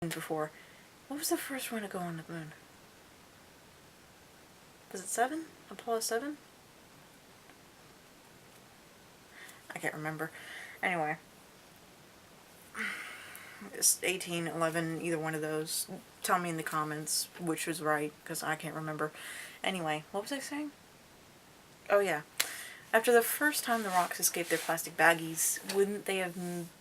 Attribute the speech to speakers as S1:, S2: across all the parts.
S1: moon before. What was the first one to go on the moon? Was it 7? Apollo 7? I can't remember. Anyway. It's 18, 11, either one of those. Tell me in the comments which was right, because I can't remember. Anyway, what was I saying? Oh yeah. After the first time the rocks escaped their plastic baggies, wouldn't they have,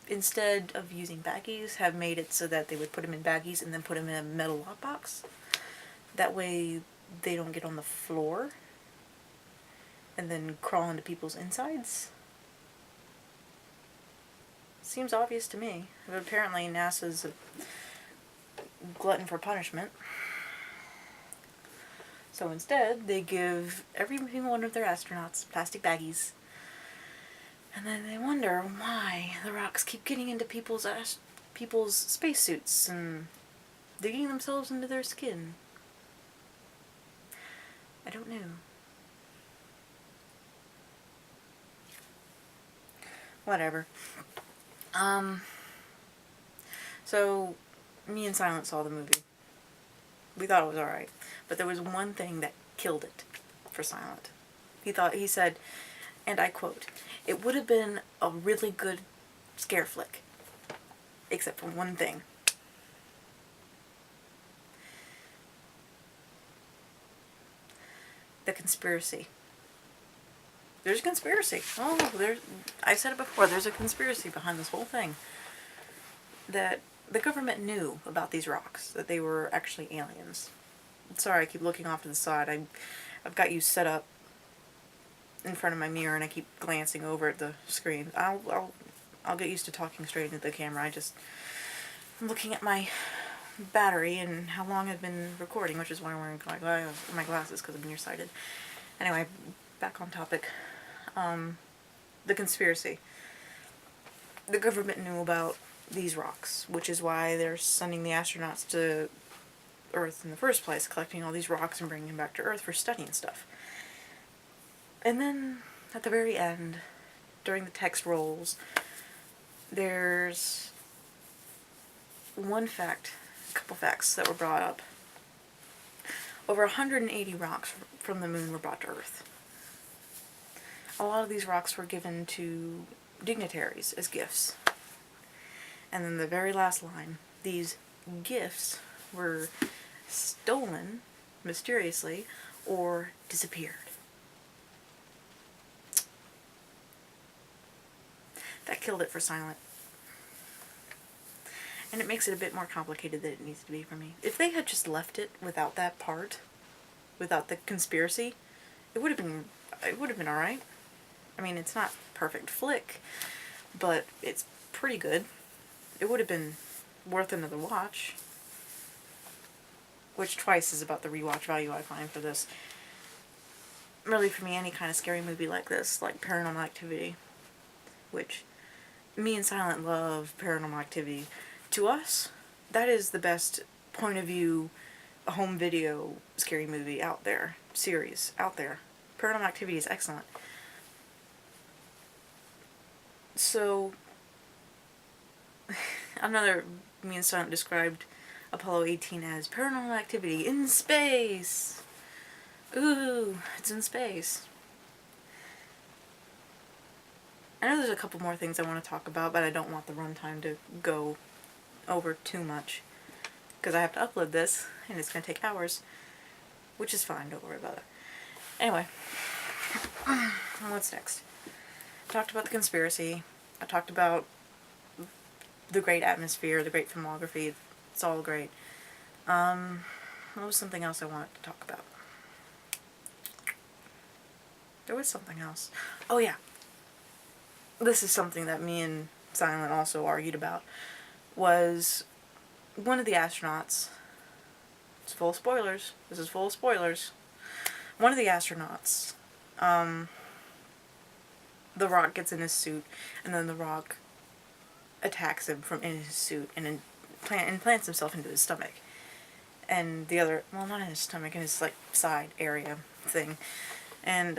S1: instead of using baggies, have made it so that they would put them in baggies and then put them in a metal lockbox? That way they don't get on the floor and then crawl into people's insides? Seems obvious to me, but apparently NASA's a glutton for punishment. So instead, they give every single one of their astronauts plastic baggies. And then they wonder why the rocks keep getting into people's spacesuits and digging themselves into their skin. I don't know. Whatever. So, me and Silent saw the movie. We thought it was alright. But there was one thing that killed it for Silent. He said, and I quote, "It would have been a really good scare flick. Except for one thing." The conspiracy. There's a conspiracy. I said it before, there's a conspiracy behind this whole thing. That the government knew about these rocks, that they were actually aliens. Sorry, I keep looking off to the side. I've got you set up in front of my mirror and I keep glancing over at the screen. I'll get used to talking straight into the camera. I'm looking at my battery and how long I've been recording, which is why I'm wearing my glasses, because I'm nearsighted. Anyway, back on topic. The conspiracy. The government knew about these rocks, which is why they're sending the astronauts to Earth in the first place, collecting all these rocks and bringing them back to Earth for study and stuff. And then, at the very end, during the text rolls, there's a couple facts that were brought up. Over 180 rocks from the moon were brought to Earth. A lot of these rocks were given to dignitaries as gifts. And then the very last line, these gifts were stolen mysteriously or disappeared. That killed it for Silent. And it makes it a bit more complicated than it needs to be for me. If they had just left it without that part, without the conspiracy, it would have been alright. I mean, it's not a perfect flick, but it's pretty good. It would have been worth another watch. Which twice is about the rewatch value I find for this. Really, for me, any kind of scary movie like this, like Paranormal Activity, which me and Silent love Paranormal Activity. To us, that is the best point of view home video scary movie out there, series out there. Paranormal Activity is excellent. So, me and Silent described Apollo 18 as Paranormal Activity in space. Ooh, it's in space. I know there's a couple more things I want to talk about, but I don't want the runtime to go over too much, because I have to upload this, and it's going to take hours, which is fine, don't worry about it. Anyway, what's next? I talked about the conspiracy, I talked about the great atmosphere, the great filmography, it's all great. What was something else I wanted to talk about? There was something else. Oh yeah. This is something that me and Silent also argued about. Was one of the astronauts, it's full of spoilers, this is full of spoilers, one of the astronauts, the rock gets in his suit, and then the rock attacks him from in his suit, and implants himself into his stomach. And the other, well, not in his stomach, in his, like, side area thing. And,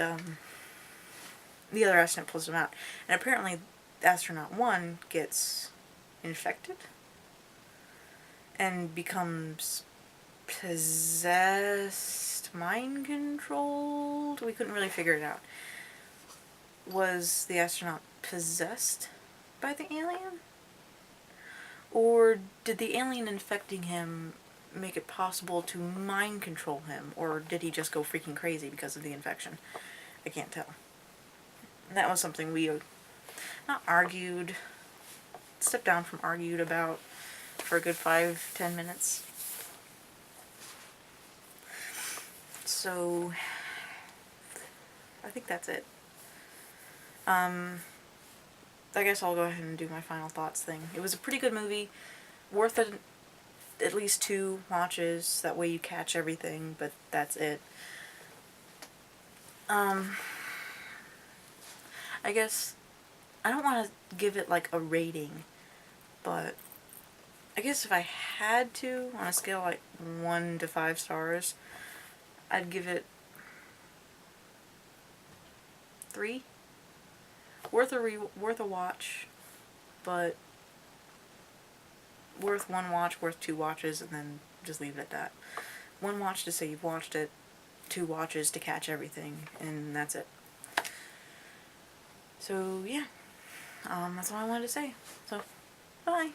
S1: the other astronaut pulls him out. And apparently, astronaut 1 gets infected. and becomes possessed, mind controlled. We couldn't really figure it out. Was the astronaut possessed by the alien? Or did the alien infecting him make it possible to mind control him? Or did he just go freaking crazy because of the infection? I can't tell. That was something we not argued, stepped down from argued about for a good 5-10 minutes. So, I think that's it. I guess I'll go ahead and do my final thoughts thing. It was a pretty good movie, worth it, at least 2 watches, that way you catch everything, but that's it. I guess, I don't want to give it like a rating, but I guess if I had to, on a scale like 1 to 5 stars, I'd give it 3. Worth a watch, but worth 1 watch, worth 2 watches, and then just leave it at that. 1 watch to say you've watched it, 2 watches to catch everything, and that's it. So yeah, that's all I wanted to say. So, bye.